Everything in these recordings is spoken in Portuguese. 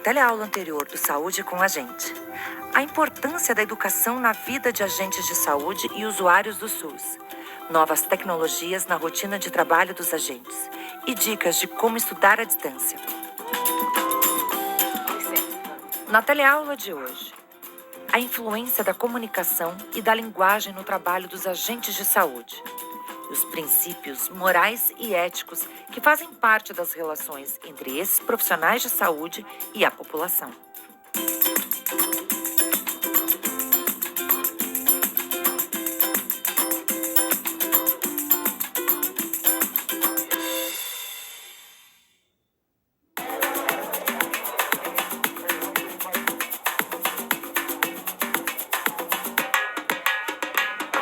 teleaula anterior do Saúde com a Gente. A importância da educação na vida de agentes de saúde e usuários do SUS. Novas tecnologias na rotina de trabalho dos agentes. E dicas de como estudar à distância. Na teleaula de hoje, a influência da comunicação e da linguagem no trabalho dos agentes de saúde. Os princípios morais e éticos que fazem parte das relações entre esses profissionais de saúde e a população.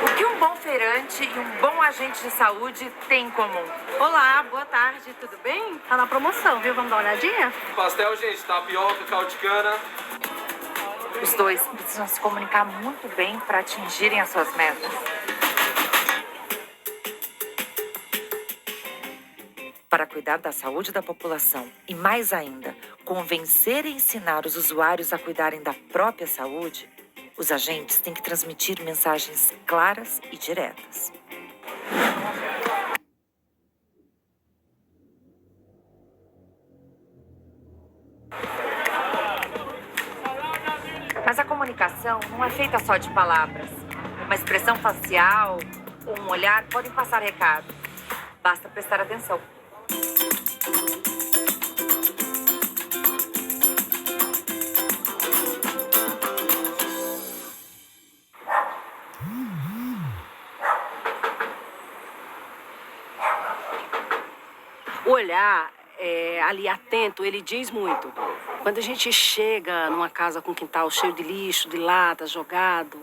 O que um bom feirante e um bom agente de saúde têm em comum? Olá, boa tarde, tudo bem? Tá na promoção, viu? Vamos dar uma olhadinha? Pastel, gente, tapioca, caldo de cana. Os dois precisam se comunicar muito bem para atingirem as suas metas. Para cuidar da saúde da população e, mais ainda, convencer e ensinar os usuários a cuidarem da própria saúde, os agentes têm que transmitir mensagens claras e diretas. Mas a comunicação não é feita só de palavras. Uma expressão facial ou um olhar podem passar recado. Basta prestar atenção. O olhar ali atento, ele diz muito. Quando a gente chega numa casa com quintal cheio de lixo, de lata, jogado,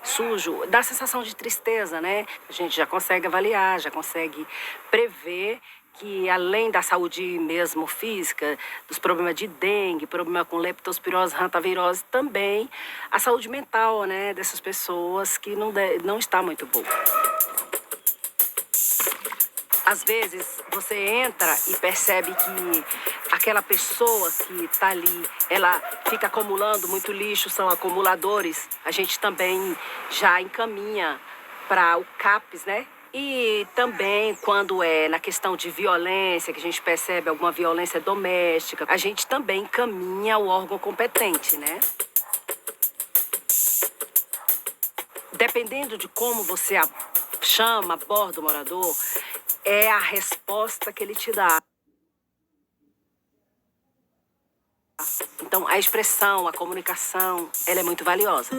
sujo, dá a sensação de tristeza, né? A gente já consegue avaliar, já consegue prever que além da saúde mesmo física, dos problemas de dengue, problema com leptospirose, hantavirose, também a saúde mental, né, dessas pessoas que não está muito boa. Às vezes, você entra e percebe que aquela pessoa que está ali, ela fica acumulando muito lixo, são acumuladores. A gente também já encaminha para o CAPS, né? E também, quando é na questão de violência, que a gente percebe alguma violência doméstica, a gente também encaminha o órgão competente, né? Dependendo de como você chama, aborda o morador, é a resposta que ele te dá. Então, a expressão, a comunicação, ela é muito valiosa.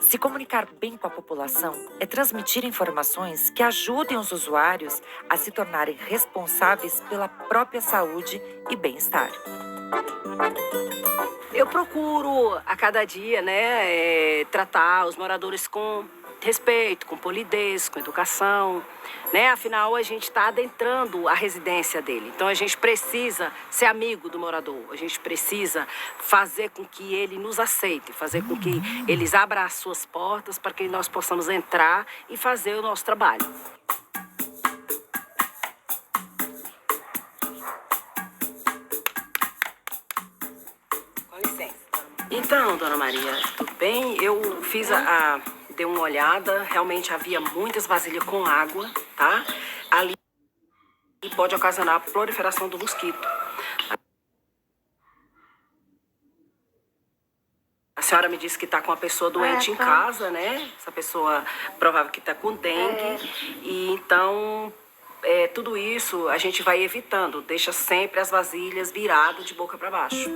Se comunicar bem com a população é transmitir informações que ajudem os usuários a se tornarem responsáveis pela própria saúde e bem-estar. Eu procuro, a cada dia, né, tratar os moradores com respeito, com polidez, com educação, né? Afinal, a gente está adentrando a residência dele. Então, a gente precisa ser amigo do morador. A gente precisa fazer com que ele nos aceite, fazer com que eles abram as suas portas para que nós possamos entrar e fazer o nosso trabalho. Com licença. Então, dona Maria, tudo bem? Eu fiz dei uma olhada, realmente havia muitas vasilhas com água, tá? Ali pode ocasionar a proliferação do mosquito. A senhora me disse que está com uma pessoa doente em casa, né? Essa pessoa provável que está com dengue. E então, tudo isso a gente vai evitando. Deixa sempre as vasilhas viradas de boca para baixo.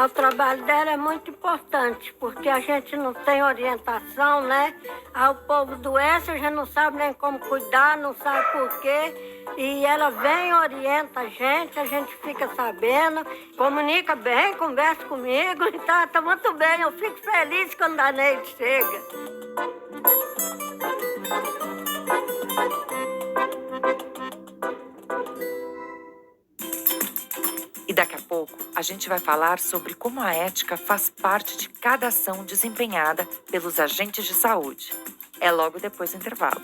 O trabalho dela é muito importante, porque a gente não tem orientação, né? O povo doece, a gente não sabe nem como cuidar, não sabe por quê. E ela vem e orienta a gente fica sabendo, comunica bem, conversa comigo. Então, tá muito bem, eu fico feliz quando a Neide chega. E daqui a pouco, a gente vai falar sobre como a ética faz parte de cada ação desempenhada pelos agentes de saúde. É logo depois do intervalo.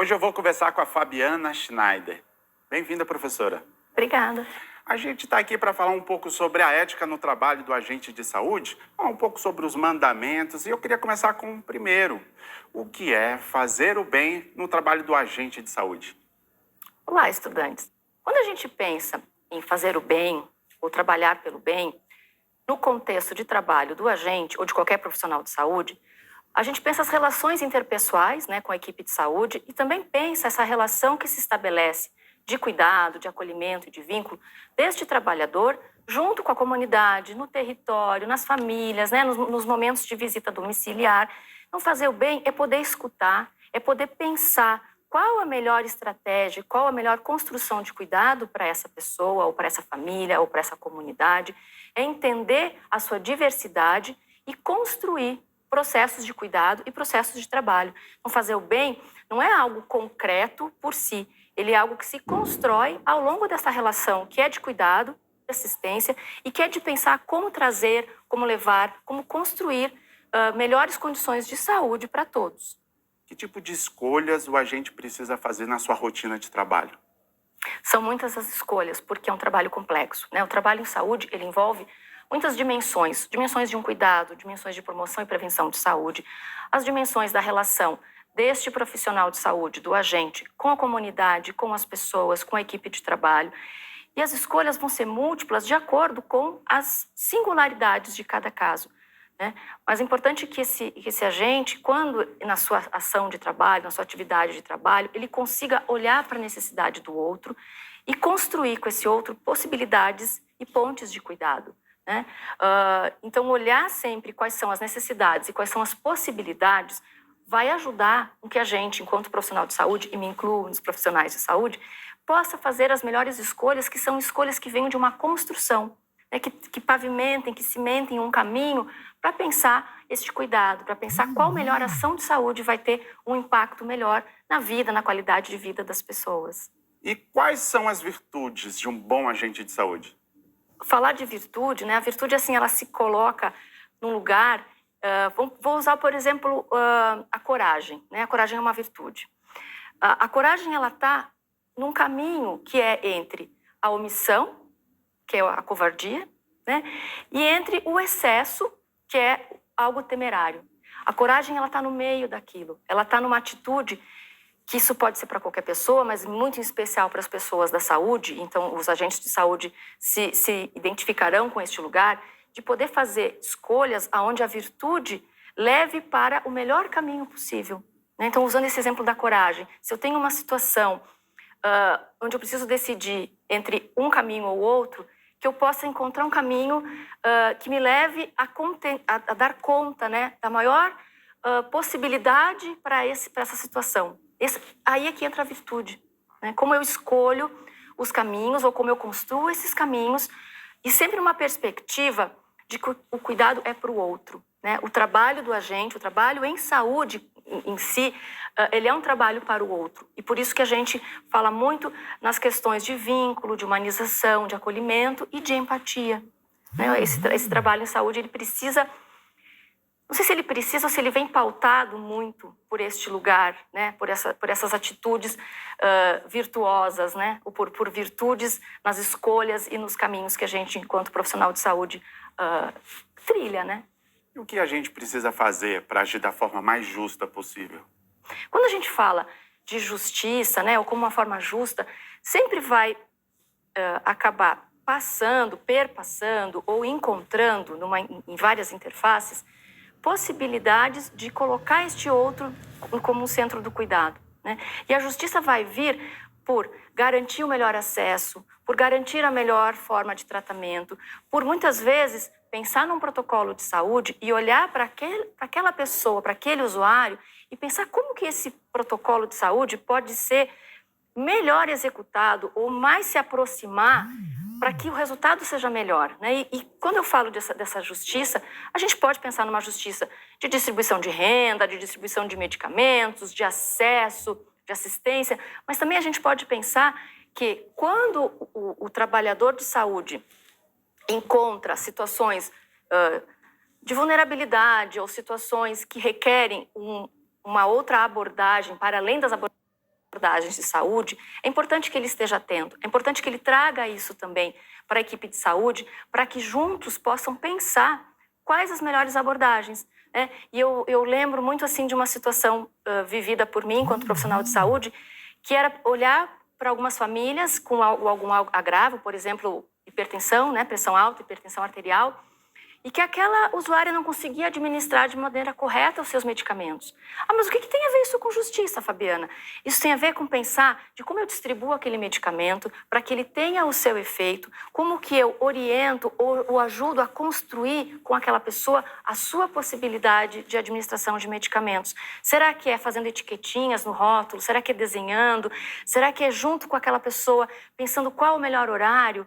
Hoje eu vou conversar com a Fabiana Schneider. Bem-vinda, professora. Obrigada. A gente está aqui para falar um pouco sobre a ética no trabalho do agente de saúde, falar um pouco sobre os mandamentos, e eu queria começar com o primeiro. O que é fazer o bem no trabalho do agente de saúde? Olá, estudantes. Quando a gente pensa em fazer o bem ou trabalhar pelo bem, no contexto de trabalho do agente ou de qualquer profissional de saúde, a gente pensa as relações interpessoais, com a equipe de saúde, e também pensa essa relação que se estabelece de cuidado, de acolhimento e de vínculo deste trabalhador junto com a comunidade, no território, nas famílias, nos momentos de visita domiciliar. Então, fazer o bem é poder escutar, é poder pensar qual a melhor estratégia, qual a melhor construção de cuidado para essa pessoa, ou para essa família, ou para essa comunidade. É entender a sua diversidade e construir processos de cuidado e processos de trabalho. Então, fazer o bem não é algo concreto por si, ele é algo que se constrói ao longo dessa relação, que é de cuidado, de assistência, e que é de pensar como trazer, como levar, como construir melhores condições de saúde para todos. Que tipo de escolhas o agente precisa fazer na sua rotina de trabalho? São muitas as escolhas, porque é um trabalho complexo, O trabalho em saúde, ele envolve muitas dimensões. Dimensões de um cuidado, dimensões de promoção e prevenção de saúde, as dimensões da relação deste profissional de saúde, do agente, com a comunidade, com as pessoas, com a equipe de trabalho. E as escolhas vão ser múltiplas de acordo com as singularidades de cada caso. Mas é importante que esse agente, quando na sua ação de trabalho, na sua atividade de trabalho, ele consiga olhar para a necessidade do outro e construir com esse outro possibilidades e pontes de cuidado. Então, olhar sempre quais são as necessidades e quais são as possibilidades vai ajudar com que a gente, enquanto profissional de saúde, e me incluo nos profissionais de saúde, possa fazer as melhores escolhas, que são escolhas que venham de uma construção, que pavimentem, que cimentem um caminho para pensar este cuidado, para pensar qual melhor ação de saúde vai ter um impacto melhor na vida, na qualidade de vida das pessoas. E quais são as virtudes de um bom agente de saúde? Falar de virtude, a virtude, assim, ela se coloca num lugar... vou usar, por exemplo, a coragem. A coragem é uma virtude. A coragem, ela está num caminho que é entre a omissão, que é a covardia, e entre o excesso, que é algo temerário. A coragem, ela está no meio daquilo. Ela está numa atitude que isso pode ser para qualquer pessoa, mas muito em especial para as pessoas da saúde. Então, os agentes de saúde se identificarão com este lugar, de poder fazer escolhas onde a virtude leve para o melhor caminho possível. Então, usando esse exemplo da coragem, se eu tenho uma situação onde eu preciso decidir entre um caminho ou outro, que eu possa encontrar um caminho que me leve a dar conta, da maior possibilidade para essa situação. Aí é que entra a virtude. Como eu escolho os caminhos, ou como eu construo esses caminhos, e sempre numa perspectiva de que o cuidado é para o outro. O trabalho do agente, o trabalho em saúde em si, ele é um trabalho para o outro. E por isso que a gente fala muito nas questões de vínculo, de humanização, de acolhimento e de empatia. Esse trabalho em saúde, ele precisa... Não sei se ele precisa ou se ele vem pautado muito por este lugar, por essas atitudes virtuosas, ou por virtudes nas escolhas e nos caminhos que a gente, enquanto profissional de saúde, trilha, E o que a gente precisa fazer para agir da forma mais justa possível? Quando a gente fala de justiça, ou como uma forma justa, sempre vai acabar perpassando ou encontrando em várias interfaces possibilidades de colocar este outro como um centro do cuidado. E a justiça vai vir por garantir o melhor acesso, por garantir a melhor forma de tratamento, por muitas vezes pensar num protocolo de saúde e olhar para aquela pessoa, para aquele usuário, e pensar como que esse protocolo de saúde pode ser melhor executado ou mais se aproximar para que o resultado seja melhor. E quando eu falo dessa justiça, a gente pode pensar numa justiça de distribuição de renda, de distribuição de medicamentos, de acesso, de assistência, mas também a gente pode pensar que quando o trabalhador de saúde encontra situações de vulnerabilidade ou situações que requerem uma outra abordagem para além das abordagens abordagens de saúde, é importante que ele esteja atento, é importante que ele traga isso também para a equipe de saúde, para que juntos possam pensar quais as melhores abordagens. Né? E eu lembro muito assim de uma situação vivida por mim enquanto profissional de saúde, que era olhar para algumas famílias com algum agravo, por exemplo, hipertensão, né? Pressão alta, hipertensão arterial, e que aquela usuária não conseguia administrar de maneira correta os seus medicamentos. Ah, mas o que tem a ver isso com justiça, Fabiana? Isso tem a ver com pensar de como eu distribuo aquele medicamento para que ele tenha o seu efeito, como que eu oriento ou ajudo a construir com aquela pessoa a sua possibilidade de administração de medicamentos. Será que é fazendo etiquetinhas no rótulo? Será que é desenhando? Será que é junto com aquela pessoa pensando qual o melhor horário?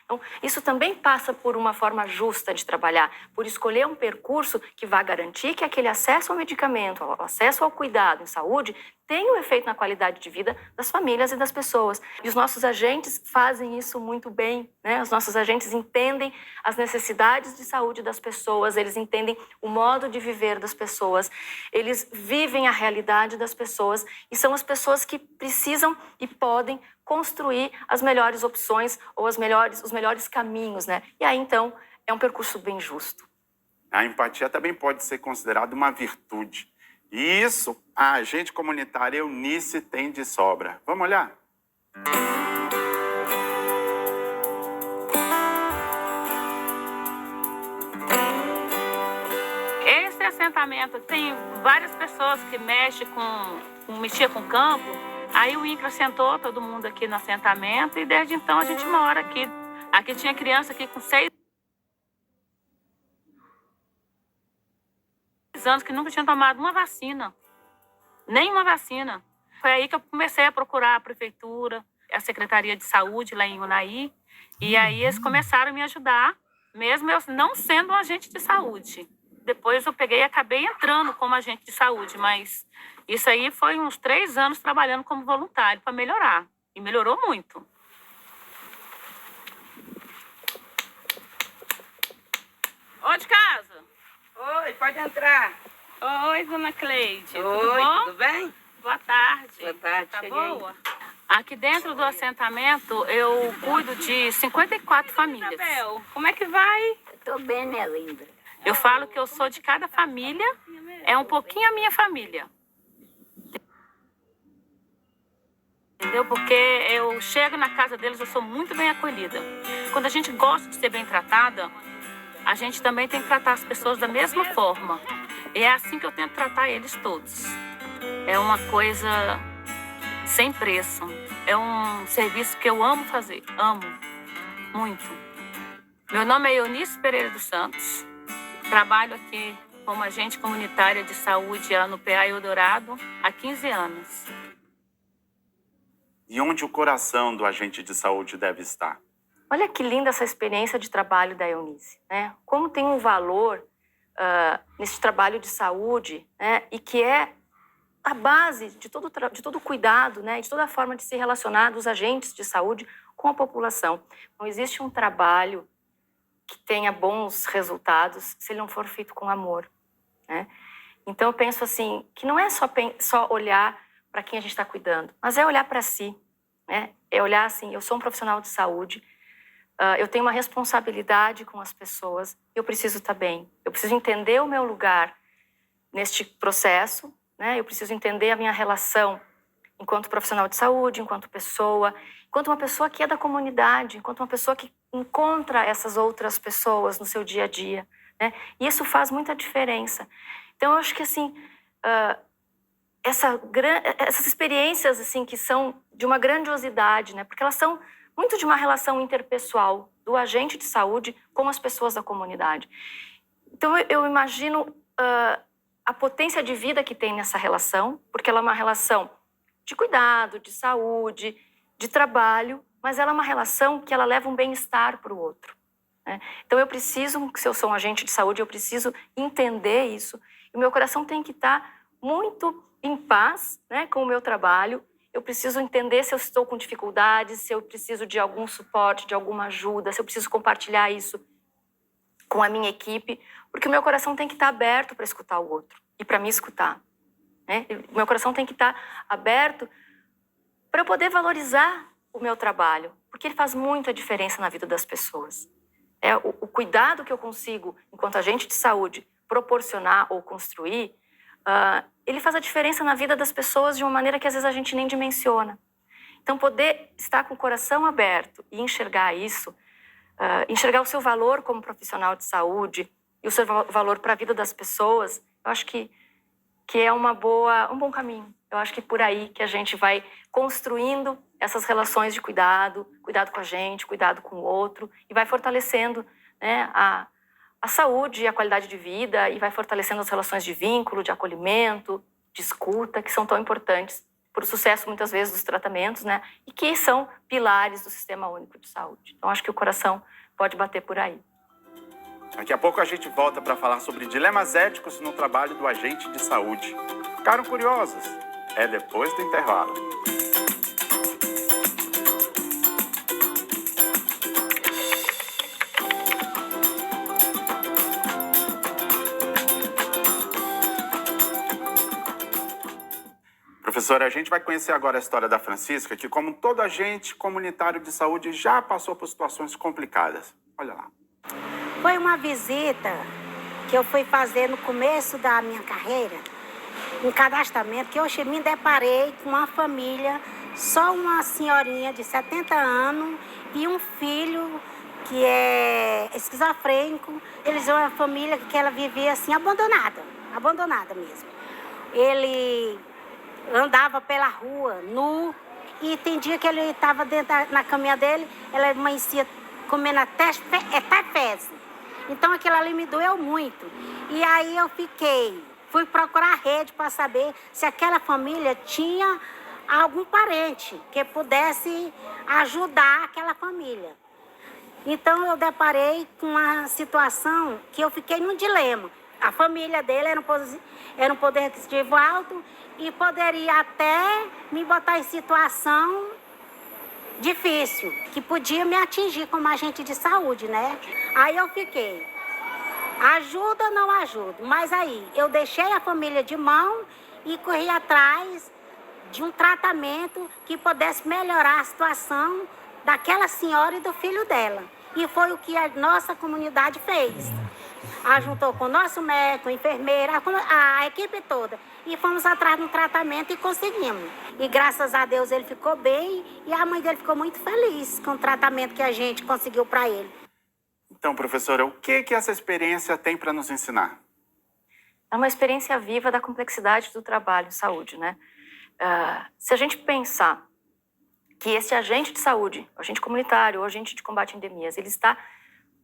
Então, isso também passa por uma forma justa de trabalhar, por escolher um percurso que vá garantir que aquele acesso ao medicamento, ao acesso ao cuidado em saúde, tenha um efeito na qualidade de vida das famílias e das pessoas. E os nossos agentes fazem isso muito bem, né? Os nossos agentes entendem as necessidades de saúde das pessoas, eles entendem o modo de viver das pessoas, eles vivem a realidade das pessoas e são as pessoas que precisam e podem construir as melhores opções ou os melhores caminhos, né? E aí, então, é um percurso bem justo. A empatia também pode ser considerada uma virtude. E isso a agente comunitária Eunice tem de sobra. Vamos olhar? Esse assentamento tem várias pessoas que mexem mexia com o campo. Aí o INCRA sentou todo mundo aqui no assentamento e desde então a gente mora aqui. Aqui tinha criança aqui com 6 anos que nunca tinha tomado uma vacina. Nenhuma vacina. Foi aí que eu comecei a procurar a prefeitura, a Secretaria de Saúde lá em Unai. E aí eles começaram a me ajudar, mesmo eu não sendo um agente de saúde. Depois eu peguei e acabei entrando como agente de saúde, mas isso aí foi uns 3 anos trabalhando como voluntário para melhorar. E melhorou muito. Ô, de casa. Oi, pode entrar. Oi, dona Cleide. Oi, tudo bom? tudo bem? Boa tarde. Boa tarde, Tá cheguei. boa? Aqui dentro do assentamento eu cuido de 54 famílias. Isabel, como é que vai? Tô bem, minha linda. Eu falo que eu sou de cada família, é um pouquinho a minha família. Entendeu? Porque eu chego na casa deles, eu sou muito bem acolhida. Quando a gente gosta de ser bem tratada, a gente também tem que tratar as pessoas da mesma forma. E é assim que eu tento tratar eles todos. É uma coisa sem preço. É um serviço que eu amo fazer. Amo. Muito. Meu nome é Eunice Pereira dos Santos. Trabalho aqui como agente comunitária de saúde no PA Eldorado há 15 anos. E onde o coração do agente de saúde deve estar? Olha que linda essa experiência de trabalho da Eunice, né? Como tem um valor nesse trabalho de saúde, né? E que é a base de todo cuidado, né? De toda a forma de se relacionar dos agentes de saúde com a população. Não existe um trabalho que tenha bons resultados se ele não for feito com amor, né? Então eu penso assim, que não é só olhar para quem a gente está cuidando, mas é olhar para si, né? É olhar assim, eu sou um profissional de saúde, eu tenho uma responsabilidade com as pessoas, eu preciso estar bem, eu preciso entender o meu lugar neste processo, né? Eu preciso entender a minha relação enquanto profissional de saúde, enquanto pessoa, enquanto uma pessoa que é da comunidade, enquanto uma pessoa que encontra essas outras pessoas no seu dia a dia, né? E isso faz muita diferença. Então, eu acho que, assim, essas experiências, assim, que são de uma grandiosidade, né? Porque elas são muito de uma relação interpessoal do agente de saúde com as pessoas da comunidade. Então, eu imagino a potência de vida que tem nessa relação, porque ela é uma relação de cuidado, de saúde, de trabalho, mas ela é uma relação que ela leva um bem-estar para o outro, né? Então, eu preciso, se eu sou um agente de saúde, eu preciso entender isso. E o meu coração tem que estar muito em paz, né, com o meu trabalho. Eu preciso entender se eu estou com dificuldades, se eu preciso de algum suporte, de alguma ajuda, se eu preciso compartilhar isso com a minha equipe, porque o meu coração tem que estar aberto para escutar o outro e para me escutar, né? O meu coração tem que estar aberto para eu poder valorizar o meu trabalho, porque ele faz muita diferença na vida das pessoas. O cuidado que eu consigo, enquanto agente de saúde, proporcionar ou construir, ele faz a diferença na vida das pessoas de uma maneira que às vezes a gente nem dimensiona. Então, poder estar com o coração aberto e enxergar isso, enxergar o seu valor como profissional de saúde e o seu valor para a vida das pessoas, eu acho que é um bom caminho. Eu acho que é por aí que a gente vai construindo essas relações de cuidado com a gente, cuidado com o outro, e vai fortalecendo, né, a saúde e a qualidade de vida, e vai fortalecendo as relações de vínculo, de acolhimento, de escuta, que são tão importantes para o sucesso, muitas vezes, dos tratamentos, né, e que são pilares do Sistema Único de Saúde. Então, acho que o coração pode bater por aí. Daqui a pouco a gente volta para falar sobre dilemas éticos no trabalho do agente de saúde. Ficaram curiosos? É depois do intervalo. Professora, a gente vai conhecer agora a história da Francisca, que, como todo agente comunitário de saúde, já passou por situações complicadas. Olha lá. Foi uma visita que eu fui fazer no começo da minha carreira, um cadastramento, que eu me deparei com uma família, só uma senhorinha de 70 anos e um filho que é esquizofrênico. Eles são uma família que ela vivia assim, abandonada mesmo. Ele andava pela rua, nu, e tem dia que ele estava na caminha dele, ela amanhecia comendo até fezes. Então aquilo ali me doeu muito. E aí eu fui procurar a rede para saber se aquela família tinha algum parente que pudesse ajudar aquela família. Então eu deparei com uma situação que eu fiquei num dilema. A família dele era um poder aquisitivo alto e poderia até me botar em situação difícil, que podia me atingir como agente de saúde, né? Aí eu fiquei, ajuda ou não ajuda? Mas aí eu deixei a família de mão e corri atrás de um tratamento que pudesse melhorar a situação daquela senhora e do filho dela. E foi o que a nossa comunidade fez. Juntou com o nosso médico, a enfermeira, a equipe toda. E fomos atrás do tratamento e conseguimos. E graças a Deus ele ficou bem e a mãe dele ficou muito feliz com o tratamento que a gente conseguiu para ele. Então, professora, o que essa experiência tem para nos ensinar? É uma experiência viva da complexidade do trabalho em saúde, né? Se a gente pensar que esse agente de saúde, o agente comunitário, o agente de combate a endemias, ele está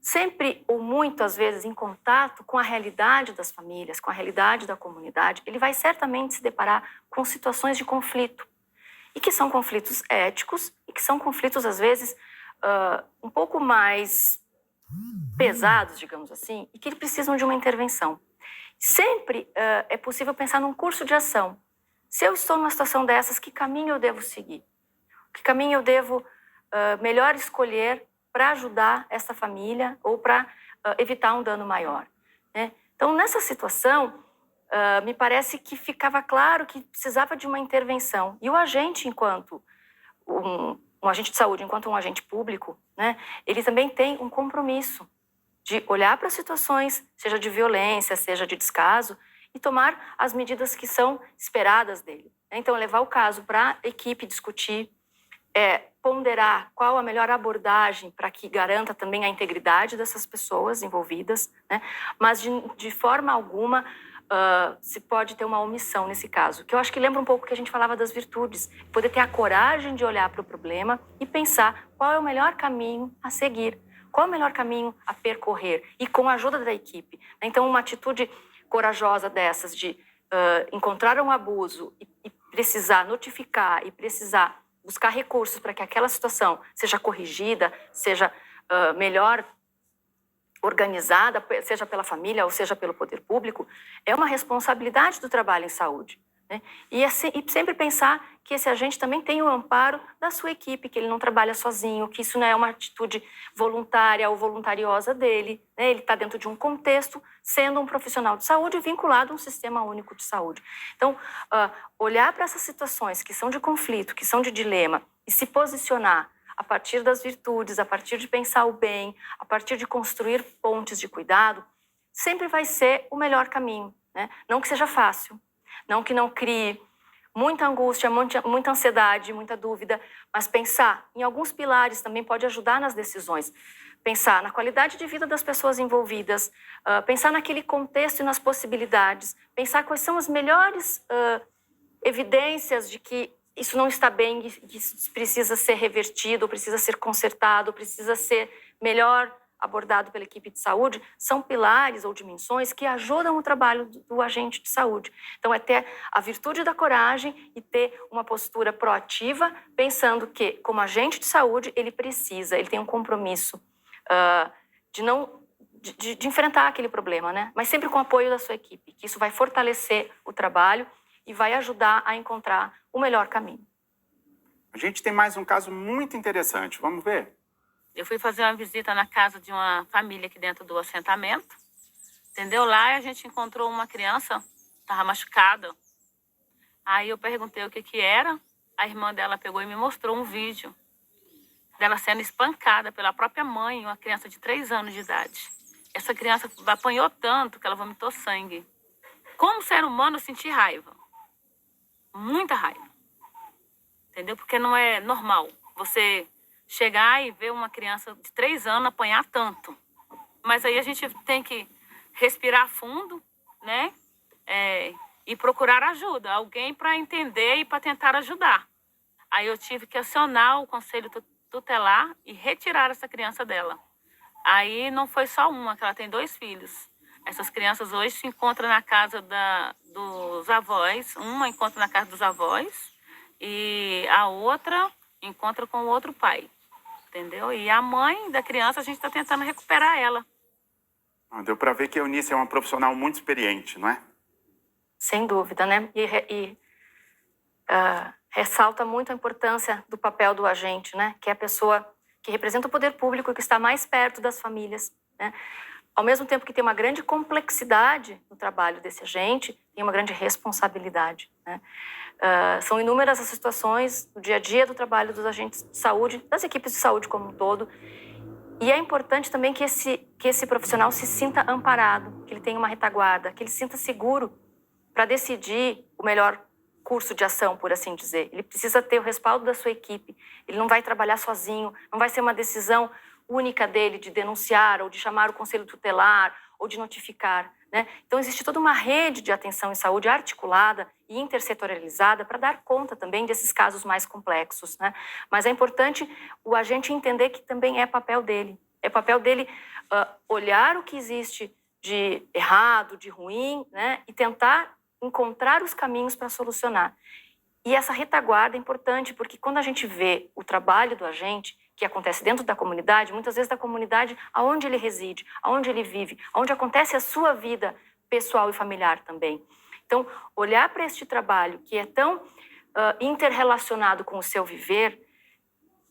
sempre ou muitas vezes em contato com a realidade das famílias, com a realidade da comunidade, ele vai certamente se deparar com situações de conflito. E que são conflitos éticos e que são conflitos, às vezes, um pouco mais pesados, digamos assim, e que precisam de uma intervenção. Sempre é possível pensar num curso de ação. Se eu estou numa situação dessas, que caminho eu devo seguir? Que caminho eu devo melhor escolher para ajudar essa família ou para evitar um dano maior, né? Então, nessa situação, me parece que ficava claro que precisava de uma intervenção. E o agente, enquanto um agente de saúde, enquanto um agente público, né, ele também tem um compromisso de olhar para situações, seja de violência, seja de descaso, e tomar as medidas que são esperadas dele. Então, levar o caso para a equipe discutir, ponderar qual a melhor abordagem para que garanta também a integridade dessas pessoas envolvidas, né? Mas de forma alguma se pode ter uma omissão nesse caso, que eu acho que lembra um pouco que a gente falava das virtudes, poder ter a coragem de olhar para o problema e pensar qual é o melhor caminho a seguir, qual é o melhor caminho a percorrer, e com a ajuda da equipe. Então, uma atitude corajosa dessas de encontrar um abuso e precisar notificar e precisar buscar recursos para que aquela situação seja corrigida, seja melhor organizada, seja pela família ou seja pelo poder público, é uma responsabilidade do trabalho em saúde. né? E sempre pensar que esse agente também tem o amparo da sua equipe, que ele não trabalha sozinho, que isso não é uma atitude voluntária ou voluntariosa dele, né? Ele está dentro de um contexto, sendo um profissional de saúde vinculado a um sistema único de saúde. Então, olhar para essas situações que são de conflito, que são de dilema, e se posicionar a partir das virtudes, a partir de pensar o bem, a partir de construir pontes de cuidado, sempre vai ser o melhor caminho, né? Não que seja fácil, não que não crie muita angústia, muita ansiedade, muita dúvida, mas pensar em alguns pilares também pode ajudar nas decisões. Pensar na qualidade de vida das pessoas envolvidas, pensar naquele contexto e nas possibilidades, pensar quais são as melhores evidências de que isso não está bem, que isso precisa ser revertido, precisa ser consertado, precisa ser melhor abordado pela equipe de saúde, são pilares ou dimensões que ajudam o trabalho do agente de saúde. Então, é ter a virtude da coragem e ter uma postura proativa, pensando que, como agente de saúde, ele tem um compromisso de enfrentar aquele problema, né? Mas sempre com o apoio da sua equipe, que isso vai fortalecer o trabalho e vai ajudar a encontrar o melhor caminho. A gente tem mais um caso muito interessante. Vamos ver? Eu fui fazer uma visita na casa de uma família aqui dentro do assentamento, entendeu? Lá a gente encontrou uma criança, estava machucada. Aí eu perguntei o que era. A irmã dela pegou e me mostrou um vídeo dela sendo espancada pela própria mãe, uma criança de 3 anos de idade. Essa criança apanhou tanto que ela vomitou sangue. Como ser humano, eu senti raiva. Muita raiva. Entendeu? Porque não é normal você chegar e ver uma criança de 3 anos apanhar tanto. Mas aí a gente tem que respirar fundo, né? E procurar ajuda, alguém para entender e para tentar ajudar. Aí eu tive que acionar o conselho tutelar e retirar essa criança dela. Aí não foi só uma, que ela tem 2 filhos. Essas crianças hoje se encontram na casa dos avós. Uma encontra na casa dos avós e a outra encontra com o outro pai. Entendeu? E a mãe da criança, a gente está tentando recuperar ela. Deu para ver que a Eunice é uma profissional muito experiente, não é? Sem dúvida, né? Ressalta muito a importância do papel do agente, né? Que é a pessoa que representa o poder público, que está mais perto das famílias, né? Ao mesmo tempo que tem uma grande complexidade no trabalho desse agente, tem uma grande responsabilidade, né? São inúmeras as situações no dia a dia do trabalho dos agentes de saúde, das equipes de saúde como um todo. E é importante também que esse profissional se sinta amparado, que ele tenha uma retaguarda, que ele se sinta seguro para decidir o melhor curso de ação, por assim dizer. Ele precisa ter o respaldo da sua equipe. Ele não vai trabalhar sozinho, não vai ser uma decisão única dele de denunciar ou de chamar o conselho tutelar ou de notificar, né? Então, existe toda uma rede de atenção em saúde articulada e intersetorializada para dar conta também desses casos mais complexos, né? Mas é importante o agente entender que também é papel dele. É papel dele olhar o que existe de errado, de ruim, né? E tentar encontrar os caminhos para solucionar. E essa retaguarda é importante porque quando a gente vê o trabalho do agente, que acontece dentro da comunidade, muitas vezes da comunidade aonde ele reside, aonde ele vive, aonde acontece a sua vida pessoal e familiar também. Então, olhar para este trabalho que é tão interrelacionado com o seu viver,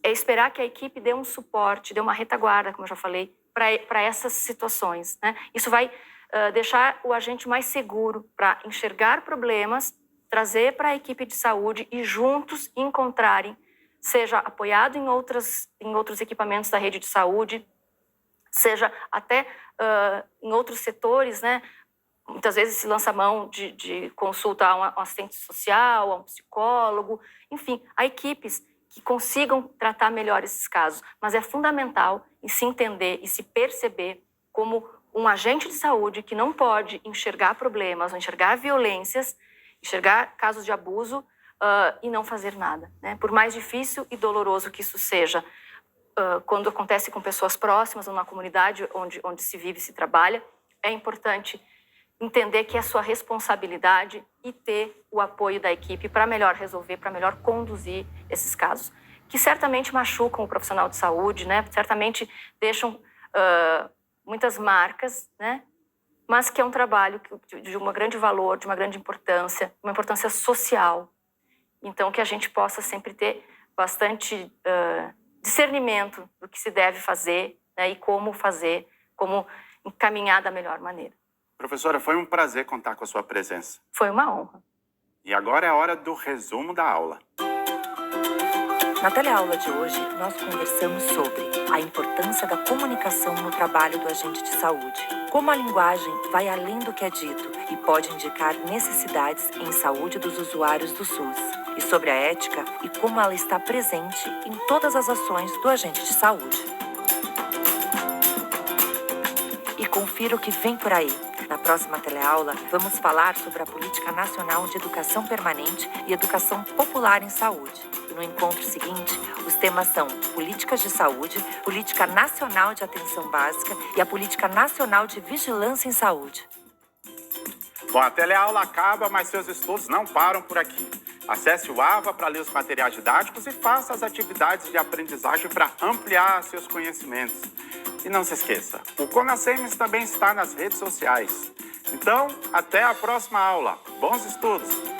é esperar que a equipe dê um suporte, dê uma retaguarda, como eu já falei, para essas situações, né? Isso vai deixar o agente mais seguro para enxergar problemas, trazer para a equipe de saúde e juntos encontrarem, seja apoiado em outros equipamentos da rede de saúde, seja até em outros setores, né? Muitas vezes se lança mão de consulta a um assistente social, a um psicólogo, enfim, a equipes que consigam tratar melhor esses casos. Mas é fundamental se entender e se perceber como um agente de saúde que não pode enxergar problemas, enxergar violências, enxergar casos de abuso e não fazer nada, né? Por mais difícil e doloroso que isso seja, quando acontece com pessoas próximas ou na comunidade onde se vive e se trabalha, é importante entender que é sua responsabilidade e ter o apoio da equipe para melhor resolver, para melhor conduzir esses casos, que certamente machucam o profissional de saúde, né? Certamente deixam muitas marcas, né? mas que é um trabalho de um grande valor, de uma grande importância, uma importância social. Então, que a gente possa sempre ter bastante discernimento do que se deve fazer, né, e como fazer, como encaminhar da melhor maneira. Professora, foi um prazer contar com a sua presença. Foi uma honra. E agora é a hora do resumo da aula. Na teleaula de hoje, nós conversamos sobre a importância da comunicação no trabalho do agente de saúde, como a linguagem vai além do que é dito e pode indicar necessidades em saúde dos usuários do SUS, e sobre a ética e como ela está presente em todas as ações do agente de saúde. E confira o que vem por aí. Na próxima teleaula, vamos falar sobre a Política Nacional de Educação Permanente e Educação Popular em Saúde. E no encontro seguinte, os temas são Políticas de Saúde, Política Nacional de Atenção Básica e a Política Nacional de Vigilância em Saúde. Bom, a teleaula acaba, mas seus estudos não param por aqui. Acesse o AVA para ler os materiais didáticos e faça as atividades de aprendizagem para ampliar seus conhecimentos. E não se esqueça, o Conasems também está nas redes sociais. Então, até a próxima aula. Bons estudos!